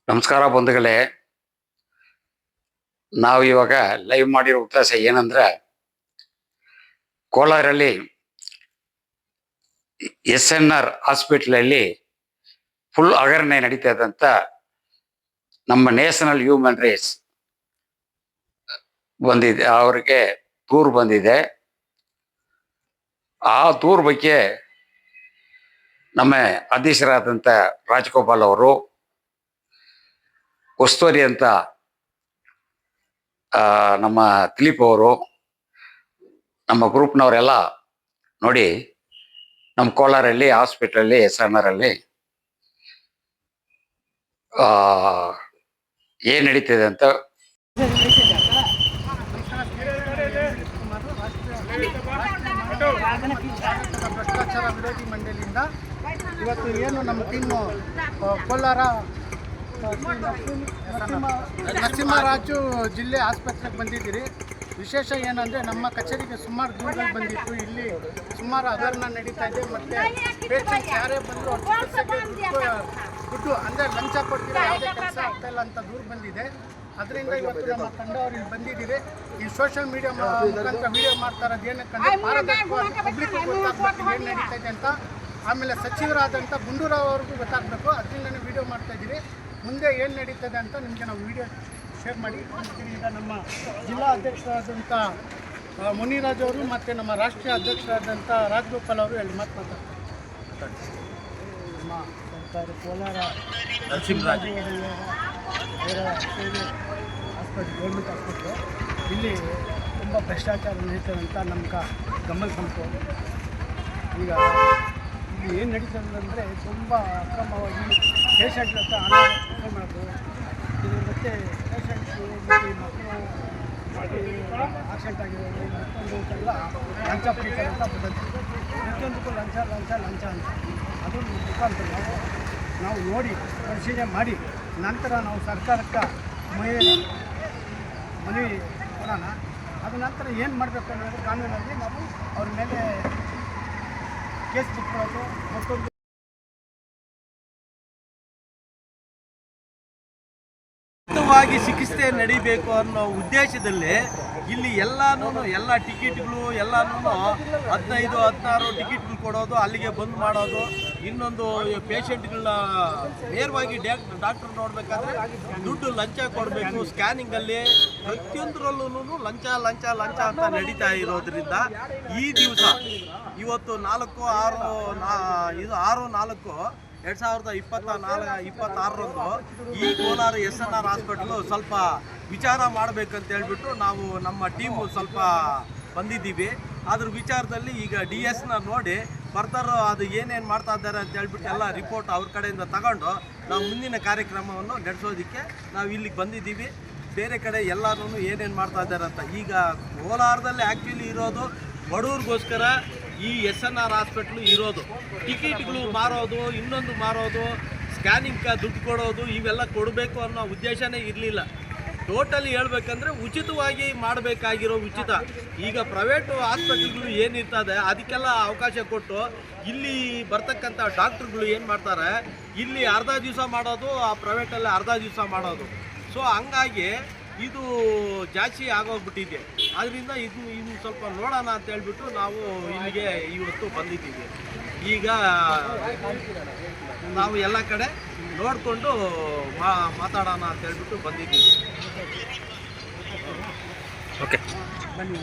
ನಮಸ್ಕಾರ ಬಂಧುಗಳೇ. ನಾವು ಇವಾಗ ಲೈವ್ ಮಾಡಿರೋ ಉದ್ದೇಶ ಏನಂದ್ರೆ, ಕೋಲಾರಲ್ಲಿ SNR ಹಾಸ್ಪಿಟಲಲ್ಲಿ ಫುಲ್ ಹಗರಣ ನಡೀತಾ ಇದ್ದಂತ ನಮ್ಮ ನ್ಯಾಷನಲ್ ಹ್ಯೂಮನ್ ರೈಟ್ಸ್ ಬಂದಿದೆ, ಅವರಿಗೆ ದೂರು ಬಂದಿದೆ. ಆ ದೂರು ಬಗ್ಗೆ ನಮ್ಮ ಅಧ್ಯಕ್ಷರಾದಂಥ ರಾಜಗೋಪಾಲ್ ಅವರು, ಉಸ್ತುವಾರಿ ಅಂತ ನಮ್ಮ ದಿಲೀಪ್ ಅವರು, ನಮ್ಮ ಗ್ರೂಪ್ನವರೆಲ್ಲ ನೋಡಿ ನಮ್ಮ ಕೋಲಾರಲ್ಲಿ ಹಾಸ್ಪಿಟಲಲ್ಲಿ SNR ಅಲ್ಲಿ ಏನು ನಡೀತಿದೆ ಅಂತ ಭ್ರಷ್ಟಾಚಾರ ವಿರೋಧಿ ಮಂಡಳಿಯಿಂದ ಇವತ್ತು ಏನು ನಮ್ಮ ಟೀಮು ಕೋಲಾರ ನರಸಿಂಹರಾಜು ಜಿಲ್ಲೆ ಆಸ್ಪತ್ರೆಗೆ ಬಂದಿದ್ದೀರಿ. ವಿಶೇಷ ಏನಂದರೆ, ನಮ್ಮ ಕಚೇರಿಗೆ ಸುಮಾರು ದೂರಗಳು ಬಂದಿತ್ತು. ಇಲ್ಲಿ ಸುಮಾರು ಹಗರಣ ನಡೀತಾ ಇದೆ ಮತ್ತು ಪೇಷಂಟ್ ಯಾರೇ ಬಂದರೂ ದುಡ್ಡು ಅಂದರೆ ಲಂಚ ಕೊಡ್ತೀರಾ, ಯಾವುದೇ ಕೆಲಸ ಆಗ್ತಾ ಇಲ್ಲ ಅಂತ ದೂರು ಬಂದಿದೆ. ಅದರಿಂದ ಇವತ್ತು ನಮ್ಮ ತಂಡವರು ಇಲ್ಲಿ ಬಂದಿದ್ದೀರಿ. ಈ ಸೋಷಿಯಲ್ ಮೀಡಿಯಾ ಮುಖಾಂತರ ವಿಡಿಯೋ ಮಾಡ್ತಾ ಇರೋದು ಏನಕ್ಕಂದರೆ, ಪಾರದರ್ಶಕವಾಗಿ ಪಬ್ಲಿಕ್ ಗೊತ್ತಾಗಬೇಕು ಏನು ನಡೀತಾ ಇದೆ ಅಂತ. ಆಮೇಲೆ ಸಚಿವರಾದಂಥ ಗುಂಡೂರಾವ್ ಅವ್ರಿಗೂ ಗೊತ್ತಾಗಬೇಕು, ಅದರಿಂದನೇ ವಿಡಿಯೋ ಮಾಡ್ತಾಯಿದ್ದೀರಿ. ಮುಂದೆ ಏನು ನಡೀತದೆ ಅಂತ ನಿಮಗೆ ನಾವು ವಿಡಿಯೋ ಶೇರ್ ಮಾಡಿ. ಈಗ ನಮ್ಮ ಜಿಲ್ಲಾ ಅಧ್ಯಕ್ಷರಾದಂಥ ಮುನಿರಾಜ್ ಅವರು ಮತ್ತು ನಮ್ಮ ರಾಷ್ಟ್ರೀಯ ಅಧ್ಯಕ್ಷರಾದಂಥ ರಾಜಗೋಪಾಲ್ ಅವರು ಹೇಳಿ ಮಾತಾಡ್ತಾರೆ. ನಮ್ಮ ಸರ್ಕಾರ ಕೋಲಾರ ನರಸಿಂಹರಾಜು ಆಸ್ಪತ್ರೆ, ಗೌರ್ಮೆಂಟ್ ಆಸ್ಪತ್ರೆ, ಇಲ್ಲಿ ತುಂಬ ಭ್ರಷ್ಟಾಚಾರ ನಡೀತದೆ ಅಂತ ನಮ್ಗೆ ಗಮನ ಬಂತು. ಈಗ ಇಲ್ಲಿ ಏನು ನಡೀತದೆ ಅಂದರೆ, ತುಂಬ ಅಕ್ರಮವಾಗಿ ಪೇಷಂಟ್ ಹತ್ರ ಹಣ ಮಾಡೋದು, ಇದು ಮತ್ತು ಪೇಷಂಟ್ ಮಕ್ಕಳು ಆಕ್ಸಿಡೆಂಟ್ ಆಗಿರೋದು, ಮತ್ತೊಂದು ಲಂಚ ಪೀಕರ್ ಅಂತ ಬರ್ತದೆ. ಪ್ರತಿಯೊಂದಕ್ಕೂ ಲಂಚ ಲಂಚ ಲಂಚ ಅಂತ. ಅದು ಮುಖಾಂತರ ನಾವು ನೋಡಿ ಪರಿಶೀಲನೆ ಮಾಡಿ ನಂತರ ನಾವು ಸರ್ಕಾರಕ್ಕೆ ಮನವಿ ಕೊಡೋಣ. ಅದ ನಂತರ ಏನು ಮಾಡಬೇಕು ಅನ್ನೋದು ಕಾನೂನಲ್ಲಿ ನಾವು ಅವ್ರ ಮೇಲೆ ಕೇಸ್ ಬಿಟ್ಕೊಳ್ಳೋದು. ಮತ್ತೊಂದು ಚಿಕಿತ್ಸೆ ನಡೀಬೇಕು ಅನ್ನೋ ಉದ್ದೇಶದಲ್ಲಿ ಇಲ್ಲಿ ಎಲ್ಲ ಟಿಕೆಟ್ಗಳು ಎಲ್ಲನೂ 15-16 ಟಿಕೆಟ್ಗಳು ಕೊಡೋದು, ಅಲ್ಲಿಗೆ ಬಂದ್ ಮಾಡೋದು. ಇನ್ನೊಂದು ಪೇಷಂಟ್ಗಳನ್ನ ನೇರವಾಗಿ ಡಾಕ್ಟರ್ ನೋಡಬೇಕಾದ್ರೆ ದುಡ್ಡು ಲಂಚ ಕೊಡಬೇಕು. ಸ್ಕ್ಯಾನಿಂಗಲ್ಲಿ ಪ್ರತಿಯೊಂದರಲ್ಲೂ ಲಂಚ ಲಂಚ ಲಂಚ ಅಂತ ನಡೀತಾ ಇರೋದ್ರಿಂದ ಈ ದಿವಸ ಇವತ್ತು 6/4/2026 ಈ ಕೋಲಾರ SNR ಹಾಸ್ಪಿಟಲು ಸ್ವಲ್ಪ ವಿಚಾರ ಮಾಡಬೇಕಂತ ಹೇಳ್ಬಿಟ್ಟು ನಾವು ನಮ್ಮ ಟೀಮು ಸ್ವಲ್ಪ ಬಂದಿದ್ದೀವಿ. ಅದ್ರ ವಿಚಾರದಲ್ಲಿ ಈಗ DS ನೋಡಿ ಬರ್ತಾರೋ ಅದು ಏನೇನು ಮಾಡ್ತಾ ಇದ್ದಾರೆ ಅಂತ ಹೇಳ್ಬಿಟ್ಟು ಎಲ್ಲ ರಿಪೋರ್ಟ್ ಅವ್ರ ಕಡೆಯಿಂದ ತಗೊಂಡು ನಾವು ಮುಂದಿನ ಕಾರ್ಯಕ್ರಮವನ್ನು ನಡೆಸೋದಕ್ಕೆ ನಾವು ಇಲ್ಲಿಗೆ ಬಂದಿದ್ದೀವಿ. ಬೇರೆ ಕಡೆ ಎಲ್ಲರೂ ಏನೇನು ಮಾಡ್ತಾ ಇದ್ದಾರೆ ಅಂತ. ಈಗ ಕೋಲಾರದಲ್ಲಿ ಆ್ಯಕ್ಚುಲಿ ಇರೋದು ಬಡವ್ರಿಗೋಸ್ಕರ ಈ SNR ಹಾಸ್ಪಿಟ್ಲು ಇರೋದು. ಟಿಕೆಟ್ಗಳು ಮಾರೋದು, ಇನ್ನೊಂದು ಮಾರೋದು, ಸ್ಕ್ಯಾನಿಂಗ್ಗೆ ದುಡ್ಡು ಕೊಡೋದು, ಇವೆಲ್ಲ ಕೊಡಬೇಕು ಅನ್ನೋ ಉದ್ದೇಶನೇ ಇರಲಿಲ್ಲ. ಟೋಟಲಿ ಹೇಳ್ಬೇಕಂದ್ರೆ ಉಚಿತವಾಗಿ ಮಾಡಬೇಕಾಗಿರೋ ಉಚಿತ. ಈಗ ಪ್ರೈವೇಟು ಹಾಸ್ಪಿಟಲ್ಗಳು ಏನಿರ್ತದೆ ಅದಕ್ಕೆಲ್ಲ ಅವಕಾಶ ಕೊಟ್ಟು ಇಲ್ಲಿ ಬರ್ತಕ್ಕಂಥ ಡಾಕ್ಟ್ರುಗಳು ಏನು ಮಾಡ್ತಾರೆ, ಇಲ್ಲಿ ಅರ್ಧ ದಿವಸ ಮಾಡೋದು, ಆ ಪ್ರೈವೇಟಲ್ಲಿ ಅರ್ಧ ದಿವಸ ಮಾಡೋದು. ಸೊ ಹಂಗಾಗಿ ಇದು ಜಾಸ್ತಿ ಆಗೋಗ್ಬಿಟ್ಟಿದೆ. ಅದರಿಂದ ಇನ್ನು ಸ್ವಲ್ಪ ನೋಡೋಣ ಅಂತ ಹೇಳ್ಬಿಟ್ಟು ನಾವು ಇಲ್ಲಿಗೆ ಇವತ್ತು ಬಂದಿದ್ದೀವಿ. ಈಗ ನಾವು ಎಲ್ಲ ಕಡೆ ನೋಡಿಕೊಂಡು ಮಾತಾಡೋಣ ಅಂತ ಹೇಳ್ಬಿಟ್ಟು ಬಂದಿದ್ದೀವಿ. ಓಕೆ, ಬನ್ನಿ.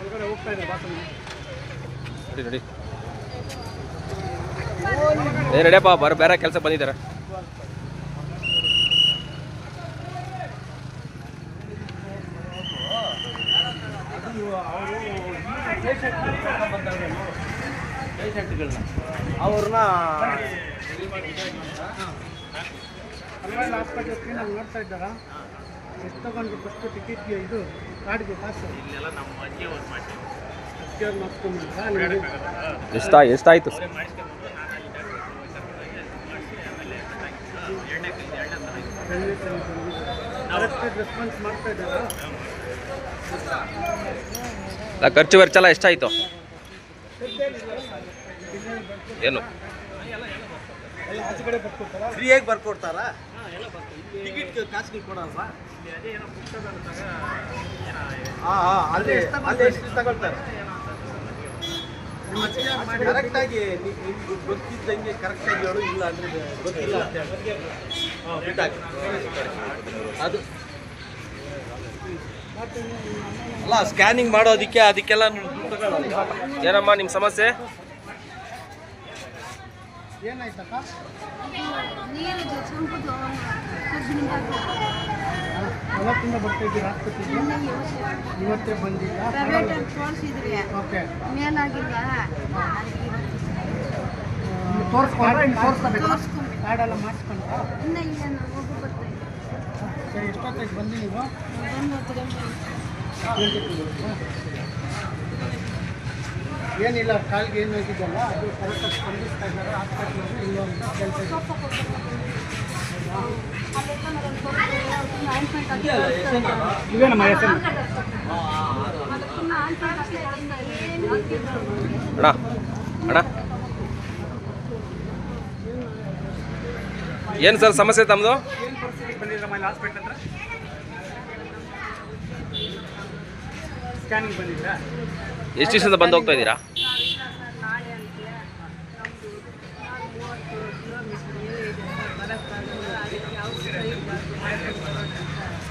ಒಳಗಡೆ ಹೋಗ್ತಾ ಇದೆ ರೆಡಿಯಪ್ಪ, ಬೇರೆ ಕೆಲಸ ಬಂದಿದ್ದಾರೆ. ಪೇಷಂಟ್ಗಳನ್ನ ಅವ್ರನ್ನ ಹಾಸ್ಪಿಟಲ್ ಸ್ಕ್ರೀನಾಗಿ ನೋಡ್ತಾ ಇದ್ದಾರಾ? ಎಷ್ಟು ತಗೊಂಡ್ರು ಫಸ್ಟು ಟಿಕೆಟ್ಗೆ, ಇದು ಕಾರ್ಡ್ಗೆ ಕಾಸು ಇಲ್ಲೆಲ್ಲ ನಮ್ಮ ಅಜ್ಜಿ ಅವ್ರು ಮಾಡಿಸ್ಕೊಂಡ್ಬಿಟ್ರಾ? ಎಷ್ಟಾಯಿತು? ಕರೆಕ್ಟಾಗಿ ರೆಸ್ಪಾನ್ಸ್ ಮಾಡ್ತಾ ಇದ್ದಾರಾ? ಖರ್ಚು ವೆಚ್ಚ ಎಲ್ಲ ಎಷ್ಟಾಯಿತು? ಏನು ಫ್ರೀಯಾಗಿ ಬರ್ಕೊಡ್ತಾರಾ? ಟಿಕೆಟ್ ಕಾಸುಗಳು ಕೊಡಲ್ವಾ? ಅಲ್ಲೇ ಎಷ್ಟು ತಗೊಳ್ತಾರೆ? ಕರೆಕ್ಟಾಗಿ ನಿಮ್ಗೆ ಗೊತ್ತಿದ್ದಂಗೆ ಕರೆಕ್ಟಾಗಿ ಹೇಳು, ಇಲ್ಲ ಅಂದರೆ ಗೊತ್ತಿಲ್ಲ ಅಂತ ಹೇಳಿ ಬಿಟ್ಟಾಕಿ. ಅದು ಅಲ್ಲ, ಸ್ಕ್ಯಾನಿಂಗ್ ಮಾಡೋದಕ್ಕೆ ಅದಕ್ಕೆಲ್ಲ ತಗೊಳ್ಳಲ್ಲ. ಏನಮ್ಮ ನಿಮ್ಮ ಸಮಸ್ಯೆ? ಏನಾಯ್ತಕ್ಕ? ಅವತ್ತಿಂದ ಬರ್ತಾ ಇದ್ದೀರಾ ಆಸ್ಪತ್ರೆಗೆ? ಇವತ್ತೇ ಬಂದಿಲ್ಲ? ಪ್ರೈವೇಟಲ್ಲಿ ತೋರಿಸಿದ್ರಿ, ಓಕೆ. ಮೇಲಾಗಿಲ್ಲ. ತೋರಿಸ್ಕೋಬೇಕಾ? ಕಾರ್ಡೆಲ್ಲ ಮಾಡಿಸ್ಕೊಂಡ? ಇನ್ನ ಇಲ್ಲ, ನಾನು ಹೋಗಿ ಬರ್ತಾ ಇದ್ದೆ. ಸರಿ, ಎಷ್ಟೊತ್ತಿಗೆ ಬಂದು ನೀವು? ಬಂದು ಹೊತ್ತಿಗೆ ಏನಿಲ್ಲ, ಕಾಲಿಗೆ ಏನು ಹೋಗಿದ್ದಲ್ಲ ಅದು ಕರೆಕ್ಟಾಗಿ ಸ್ಪಂದಿಸ್ತಾ ಇದ್ದಾರೆ ಹಾಸ್ಪಿಟ್ಲಲ್ಲಿ, ಇಲ್ಲ ಅಂತ ಕೇಳ್ತಾ ಇವೇನಮ್ಮ ಹೆಸರು? ಅಣ್ಣ ಅಣ್ಣ ಏನು ಸರ್ ಸಮಸ್ಯೆ ತಮ್ಮದು? ಸ್ಕ್ಯಾನಿಂಗ್ ಬಂದಿದ್ದೀರಾ? ಎಷ್ಟು ದಿವಸದಿಂದ ಬಂದು ಹೋಗ್ತಾ ಇದ್ದೀರಾ?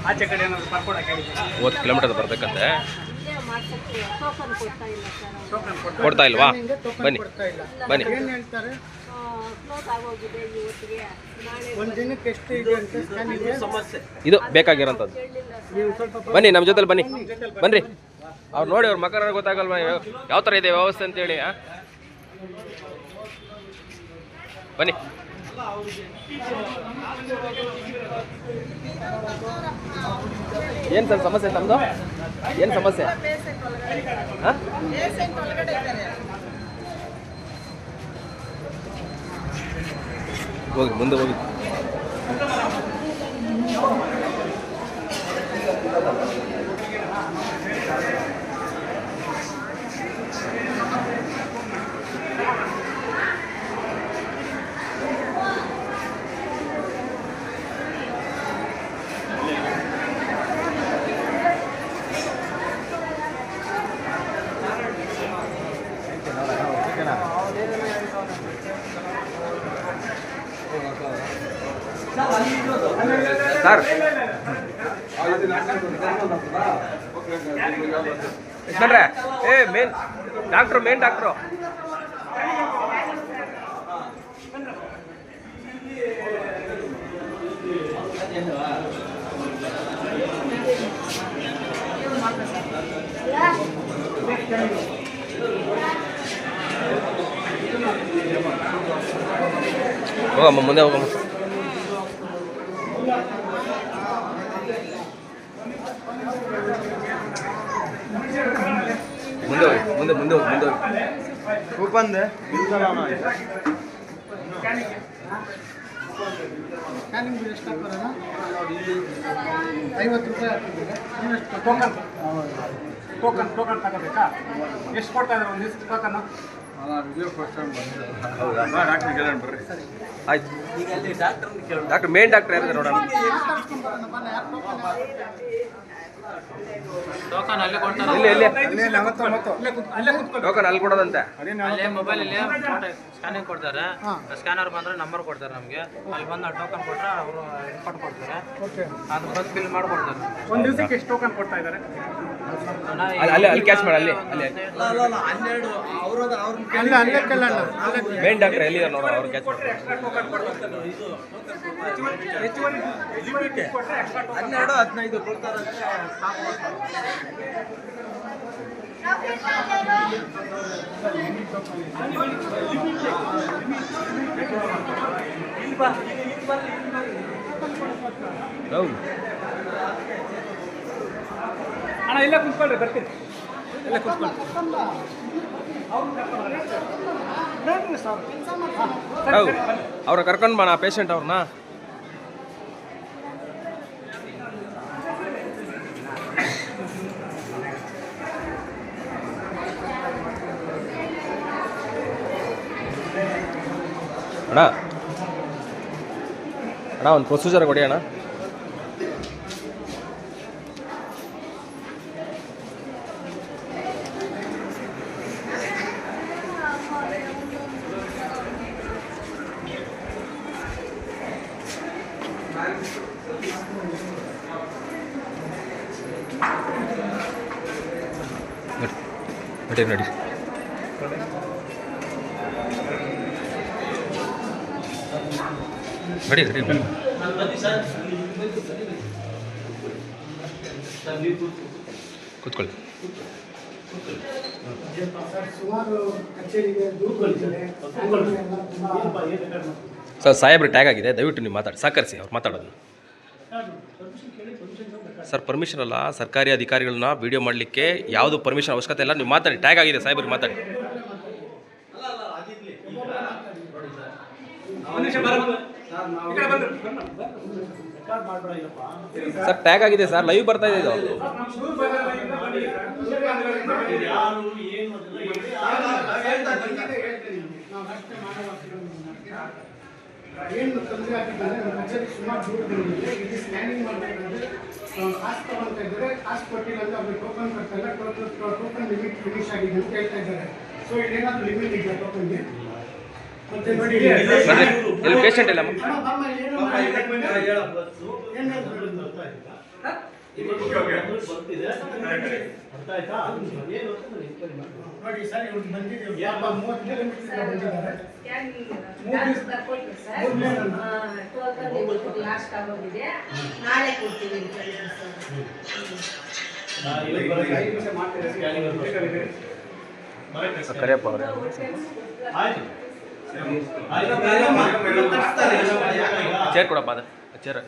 ಆಚೆ ಕಡೆ ಏನಾದ್ರು ಬರ್ಕೊಡಕ್ಕೆ 30 ಕಿಲೋಮೀಟರ್ ಬರಬೇಕಂತೆ. ಕೊಡ್ತಾ ಇಲ್ವಾ? ಬನ್ನಿ ಬನ್ನಿ. ಏನು ಹೇಳ್ತಾರೆ? ಒಂದು ದಿನಕ್ಕೆ ಎಷ್ಟು ಇದೆ ಅಂತ ಸ್ಕ್ಯಾನಿಂಗ್ ಸಮಸ್ಯೆ ಇದು ಬೇಕಾಗಿರೋಂಥದ್ದು. ನೀವು ಸ್ವಲ್ಪ ಬನ್ನಿ ನಮ್ಮ ಜೊತೆಲಿ ಬನ್ನಿ ಬನ್ರಿ. ಅವ್ರು ನೋಡಿ, ಅವ್ರ ಮಕ್ಕಳ ಗೊತ್ತಾಗಲ್ವಾ ಯಾವ ಥರ ಇದೆ ವ್ಯವಸ್ಥೆ ಅಂತೇಳಿ. ಬನ್ನಿ. ಏನು ಸರ್ ಸಮಸ್ಯೆ ತಮ್ಮದು? ಏನು ಸಮಸ್ಯೆ? ಹಾಂ, ಹೋಗಿ ಮುಂದೆ ಹೋಗಿ. ಸರ್ ಯಜಮಾನ್ರೆ, ಮೇನ್ ಡಾಕ್ಟ್ರು ಹೋಗಮ್ಮ, ಮುಂದೆ ಹೋಗಮ್ಮ. ಮುಂದೆ ಹೋಗಿ, ಮುಂದೆ ಮುಂದೆ ಹೋಗಿ, ಮುಂದೆ ಹೋಗಿ. ಕೂಪಂದೆ ಸ್ಕ್ಯಾನಿಂಗ್ ಬಿಲ್ ಎಷ್ಟು ಹಾಕೋಣ? 50 ರೂಪಾಯಿ ಹಾಕಿದ್ದೀರಾ? ಇನ್ನೆಷ್ಟು ಟೋಕನ್ ತಗೋಬೇಕಾ? ಎಷ್ಟು ಕೊಡ್ತಾ ಇದ್ದಾರೆ ಒಂದು ದಿವಸಕ್ಕೆ ಟೋಕನ್? ಆಯ್ತು. ಈಗ ಅಲ್ಲಿ ಡಾಕ್ಟರ್ನ ಕೇಳು. ಡಾಕ್ಟರ್ ಮೇನ್ ಡಾಕ್ಟರ್ ಯಾರು ನೋಡೋಣ. ಟೋಕನ್ ಅಲ್ಲಿ ಕೊಡ್ತಾರೆ. ಟೋಕನ್ ಅಲ್ಲಿ ಕೊಡೋದಂತೆ. ಅಲ್ಲೇ ಮೊಬೈಲಲ್ಲಿ ಫೋಟೋ ಸ್ಕ್ಯಾನಿಂಗ್ ಕೊಡ್ತಾರೆ. ಸ್ಕ್ಯಾನರ್ ಬಂದ್ರೆ ನಂಬರ್ ಕೊಡ್ತಾರೆ ನಮಗೆ. ಅಲ್ಲಿ ಬಂದು ಟೋಕನ್ ಕೊಟ್ಟರೆ ಅವರು ಇನ್ಫಾರ್ಮ್ ಕೊಡ್ತಾರೆ. ಅದು ಬಂದು ಬಿಲ್ ಮಾಡಿಕೊಡ್ತಾರೆ. ಒಂದು ದಿವಸಕ್ಕೆ ಎಷ್ಟು ಟೋಕನ್ ಕೊಡ್ತಾ ಇದ್ದಾರೆ? ಅಲ್ಲಿ ಕ್ಯಾಚ್ ಮಾಡಿ. ಅಲ್ಲಿ ಅಲ್ಲ 12 ಅವ್ರದ್ದು ಅವ್ರನ್ನ ಅಲ್ಲೇ ಕೇಳೋಣ. ಮೇನ್ ಡಾಕ್ಟರ್ ಎಲ್ಲಿ ನೋಡೋಣ, ಅವ್ರು ಕ್ಯಾಚ್ ಮಾಡ್ತಾರೆ. 12-15 ಕೊಡ್ತಾರಂತೆ. ಹೌದು. ಅಣ್ಣ ಇಲ್ಲೇ ಕುತ್ಕೊಳ್ಳಿ, ಬರ್ತೀನಿ. ಇಲ್ಲೇ ಕುತ್ಕೊಳ್ಳಿ. ಹೌದು, ಅವ್ರ ಕರ್ಕೊಂಡು ಬಾ ಪೇಷಂಟ್ ಅವ್ರನ್ನ. ಅಣ್ಣ ಅಣ್ಣ ಒಂದು ಪ್ರೊಸೀಜರ್ ಕೊಡಿ ಅಣ್ಣ. ನಡಿ ನಡಿ ನಡಿ ನಡಿ ಕೂತ್ಕೊಳ್ಳಿ. ಸುಮಾರು ಕಚೇರಿಗೆ ದೂರುಗಳಿದ್ದಾರೆ. ಸರ್ ಸಾಹೇಬ್ರು ಟ್ಯಾಗ್ ಆಗಿದೆ, ದಯವಿಟ್ಟು ನೀವು ಮಾತಾಡಿ, ಸಹಕರಿಸಿ ಅವ್ರು ಮಾತಾಡೋದು. ಸರ್ ಪರ್ಮಿಷನ್ ಅಲ್ಲ, ಸರ್ಕಾರಿ ಅಧಿಕಾರಿಗಳನ್ನ ವಿಡಿಯೋ ಮಾಡಲಿಕ್ಕೆ ಯಾವುದು ಪರ್ಮಿಷನ್ ಅವಶ್ಯಕತೆ ಇಲ್ಲ. ನೀವು ಮಾತಾಡಿ, ಟ್ಯಾಗ್ ಆಗಿದೆ ಸಾಹೇಬ್ರಿಗೆ ಮಾತಾಡಿ. ಸರ್ ಟ್ಯಾಗ್ ಆಗಿದೆ ಸರ್, ಲೈವ್ ಬರ್ತಾ ಇದೆ ಇದು. ಏನು ತೊಂದರೆ ಆಗಿದ್ದಾರೆ ನಮ್ಮ ಕಚೇರಿ ಸುಮಾರು ದೂರಗಳಿದೆ. ಇದು ಸ್ಕ್ಯಾನಿಂಗ್ ಮಾಡಬೇಕಂದ್ರೆ ಕಾಸು ತಗೊಳ್ತಾ ಇದ್ದಾರೆ. ಕಾಸು ಕೊಟ್ಟಿಲ್ಲ ಅಂದ್ರೆ ಅವ್ರಿಗೆ ಟೋಕನ್ ಕೊಡ್ತಾರೆ. ಟೋಕನ್ ಲಿಮಿಟ್ ಫಿನಿಶ್ ಆಗಿದೆ ಅಂತ ಹೇಳ್ತಾ ಇದ್ದಾರೆ. ಸೊ ಇಲ್ಲೇನಾದ್ರೂ ಲಿಮಿಟ್ ಇದೆಯಾ ಟೋಕನ್ಗೆ? ಮತ್ತೆ ನೋಡಿ ಇಲ್ಲಿ ಪೇಷಂಟ್ ಇಲ್ಲ ನೋಡಿ ಸರ್, ಇವ್ರು ಬಂದಿದ್ದೀವಿ 30 ಕಿಲೋಮೀಟರ್ ಬಂದಿದ್ದಾರೆ. ನಾಳೆ ಕೊಡ್ತೀವಿ. ಕರಿಯಪ್ಪ ಅವರೇ ಚೇರ್ ಕೊಡಪ್ಪ, ಅದ ಚೇರ್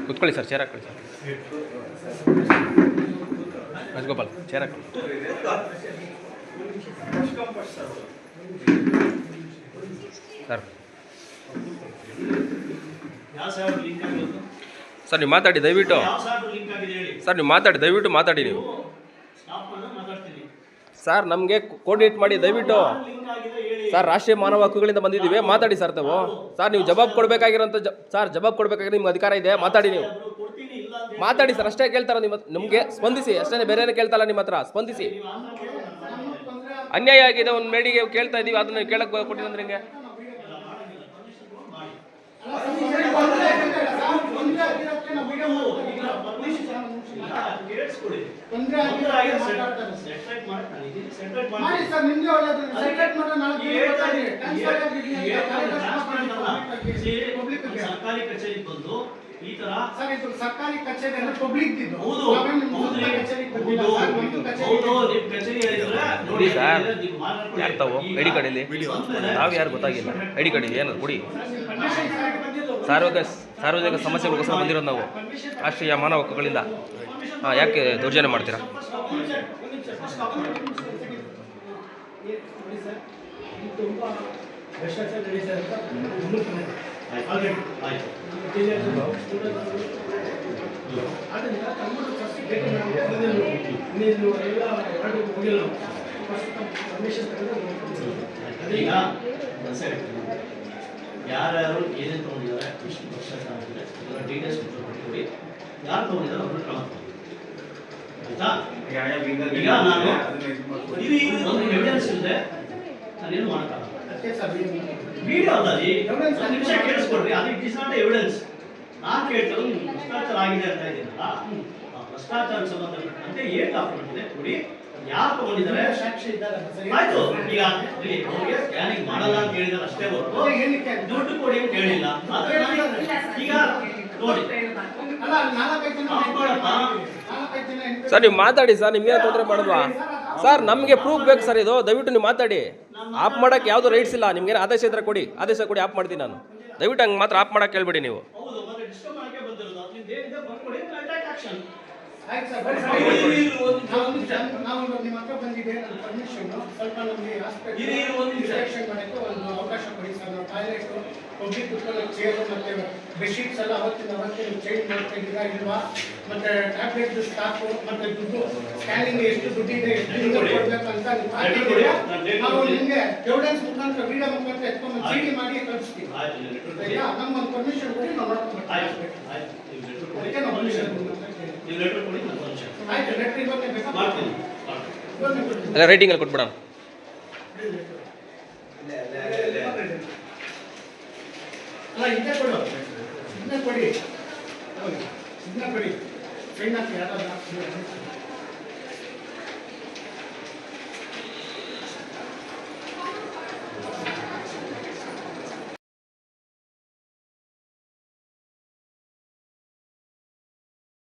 ಕುತ್ಕೊಳ್ಳಿ ಸರ್, ಚೇರ್ ಹಾಕೊಳ್ಳಿ ಸರ್. ರಾಜಗೋಪಾಲ್ ಚೇರ್ ಹಾಕೊಳ್ಳಿ ಸರ್. ಸರ್ ನೀವು ಮಾತಾಡಿ ದಯವಿಟ್ಟು. ಸರ್ ನೀವು ಮಾತಾಡಿ ದಯವಿಟ್ಟು, ಮಾತಾಡಿ ನೀವು. ಸರ್ ನಮಗೆ ಕೋಆರ್ಡಿನೇಟ್ ಮಾಡಿ ದಯವಿಟ್ಟು. ಸರ್ ರಾಷ್ಟ್ರೀಯ ಮಾನವ ಹಕ್ಕುಗಳಿಂದ ಬಂದಿದ್ದೀವಿ, ಮಾತಾಡಿ ಸರ್ ತಾವು. ಸರ್ ನೀವು ಜವಾಬ್ ಕೊಡಬೇಕಾಗಿರೋಂಥ ಸರ್ ಜವಾಬ್ ಕೊಡಬೇಕಾಗಿರೋ ನಿಮ್ಗೆ ಅಧಿಕಾರ ಇದೆ, ಮಾತಾಡಿ ನೀವು. ಮಾತಾಡಿ ಸರ್, ಅಷ್ಟೇ ಕೇಳ್ತಾರ ನಿಮ್ಮ ನಮಗೆ, ಸ್ಪಂದಿಸಿ ಅಷ್ಟೇ, ಬೇರೆ ಕೇಳ್ತಾರ ನಿಮ್ಮ ಹತ್ರ, ಸ್ಪಂದಿಸಿ. ಅನ್ಯಾಯ ಆಗಿದೆ, ಒಂದು ಮೇಡಿಗೆ ಕೇಳ್ತಾ ಇದ್ದೀವಿ, ಅದನ್ನ ಕೇಳಕ್ ಕೊಟ್ಟಿದ್ರೆ ಹಿಂಗೆ. ಸರ್ಕಾರಿ ಕಚೇರಿ ಬಂದು ಈ ತರ ಸರ್, ಇದು ಸರ್ಕಾರಿ ಕಚೇರಿ ಅಂದ್ರೆ ಪಬ್ಲಿಕ್ ಇದು. ನೋಡಿ ಸರ್, ಯಾರು ತಾವು ಐಡಿ ಕಾರ್ಡಲ್ಲಿ ನಾವು ಯಾರು ಗೊತ್ತಾಗಿಲ್ಲ. ಐಡಿ ಕಾರ್ಡ್ ಇದೆ ಏನು ಕೊಡಿ. ಸಾರ್ವಜನಿಕ ಸಮಸ್ಯೆಗಳಿಗೋಸ್ಕರ ಬಂದಿರೋದು ನಾವು ರಾಷ್ಟ್ರೀಯ ಮಾನವ ಹಕ್ಕುಗಳಿಂದ. ಯಾಕೆ ದೌರ್ಜನ್ಯ ಮಾಡ್ತೀರಾ? ಯಾರ್ಯಾರು ಏನೇನು ತಗೊಂಡಿದ್ದಾರೆ, ಎಷ್ಟು ವರ್ಷ ಆಗಿದೆ, ಡೀಟೇಲ್ಸ್ ಕೊಡಿ. ಯಾರು ತಗೊಂಡಿದ್ದಾರೆ ಅವ್ರನ್ನ ಕ್ರಮ ಆಯ್ತಾ? ಈಗ ನಾನು ಒಂದು ಎವಿಡೆನ್ಸ್ ಇದೆ, ನಾನೇನು ಮಾಡ್ತಾರ ವಿಡಿಯೋ ಅಲ್ಲ ರೀ, ಒಂದು ನಿಮಿಷ ಕೇಳಿಸ್ಕೊಡ್ರಿ. ಅದು ಇಟ್ ಇಸ್ ನಾಟ್ ಎವಿಡೆನ್ಸ್. ನಾನು ಕೇಳ್ತಾರೆ ನಿಮ್ಗೆ ಭ್ರಷ್ಟಾಚಾರ ಆಗಿದೆ ಅಂತ ಇದ್ದೀನಲ್ಲ, ಆ ಭ್ರಷ್ಟಾಚಾರ ಸಂಬಂಧಪಟ್ಟಂತೆ ಏನು ಡಾಕ್ಯುಮೆಂಟ್ ಇದೆ ಕೊಡಿ, ಯಾರು ತಗೊಂಡಿದ್ದಾರೆ, ಸಾಕ್ಷಿ ಇದ್ದಾರೆ. ಆಯ್ತು. ಈಗ ಅವ್ರಿಗೆ ಸ್ಕ್ಯಾನಿಂಗ್ ಮಾಡಲ್ಲ ಅಂತ ಹೇಳಿದ್ರೆ ಅಷ್ಟೇ ಹೊರತು ದುಡ್ಡು ಕೊಡಿ ಅಂತ ಹೇಳಿಲ್ಲ. ಈಗ ನೋಡಿ ಸರ್ ನೀವು ಮಾತಾಡಿ ಸರ್, ನಿಮ್ಗೆ ತೊಂದರೆ ಮಾಡಿದ್ವಾ ಸರ್? ನಮಗೆ ಪ್ರೂಫ್ ಬೇಕು ಸರ್, ಇದು ದಯವಿಟ್ಟು ನೀವು ಮಾತಾಡಿ. ಆಫ್ ಮಾಡೋಕ್ಕೆ ಯಾವುದು ರೈಟ್ಸ್ ಇಲ್ಲ. ನಿಮ್ಗೇನು ಆದೇಶ ಇದ್ರೆ ಕೊಡಿ, ಆದೇಶ ಕೊಡಿ, ಆಫ್ ಮಾಡ್ತೀನಿ ನಾನು. ದಯವಿಟ್ಟು ಹಂಗೆ ಮಾತ್ರ ಆಫ್ ಮಾಡೋಕ್ಕೆ ಕೇಳ್ಬೇಡಿ ನೀವು. ಹೌದು, ಮತ್ತೆ ಡಿಸ್ಟರ್ಬ್ ಮಾಡಕ್ಕೆ ಬಂದಿರೋದು ಅದ್ರಿಂದ ಏನಿದೆ ಬರ್ಕೊಡಿ, ಅಟ್ಯಾಕ್ ಆಕ್ಷನ್. ಆಯ್ತು ಸರ್, ನಾವು ನಿಮ್ಮ ಹತ್ರ ಬಂದಿದೆ, ನನ್ನ ಪರ್ಮಿಷನ್ ಸ್ವಲ್ಪ ನಮಗೆ ಹಾಸ್ಪಿಟಲ್ ಮಾಡಕ್ಕೆ ಒಂದು ಅವಕಾಶ ಕೊಡಿ ಸರ್. ನಾವು ಟಾಯ್ಲೆಟ್ ಹೋಗಿ ಕುತ್ಕೊಳ್ಳೋ ಚೇರು ಮತ್ತು ಬೆಡ್ಶೀಟ್ಸ್ ಎಲ್ಲ ಅವತ್ತಿನ ಚೇಂಜ್ ಮಾಡ್ತಾ ಇದ್ದೀರಾ ಇಲ್ವಾ, ಮತ್ತು ಟ್ಯಾಬ್ಲೆಟ್ ಸ್ಟಾಕು ಮತ್ತು ದುಡ್ಡು ಸ್ಕ್ಯಾನಿಂಗ್ ಎಷ್ಟು ದುಡ್ಡಿದೆ ಎಷ್ಟು ಕೊಡಬೇಕು ಅಂತ ನೀವು ಹಾಕಿದ್ದೀರಾ. ನಾವು ನಿಮಗೆ ಎವಿಡೆನ್ಸ್ ಮುಖಾಂತರ ವಿಡಿಯೋ ಮುಖಾಂತರ ಎತ್ಕೊಂಡು ಚೀಟಿ ಮಾಡಿ ಕಳಿಸ್ತೀವಿ. ಆಯ್ತಾ? ನಮ್ಗೊಂದು ಪರ್ಮಿಷನ್ ಕೊಡಿ, ನಾವು ಮಾಡ್ಕೊಂಡು ಅದಕ್ಕೆ ನಾವು ಪರ್ಮಿಷನ್ ಆಯ್ತು. ಲೆಟ್ರ್ ಇವತ್ತೇ ಬೇಕಾ ಮಾಡ್ತೀನಿ. ಅಲ್ಲ ರೈಟಿಂಗಲ್ಲಿ ಕೊಟ್ಬಿಡೋಣ. ಅಲ್ಲ ಇದನ್ನೇ ಕೊಡು, ಇದನ್ನೇ ಕೊಡಿ, ಇದನ್ನೇ ಕೊಡಿ. ಸೈನ್ ಹಾಕಿ ಯಾರಾದ್ರೂ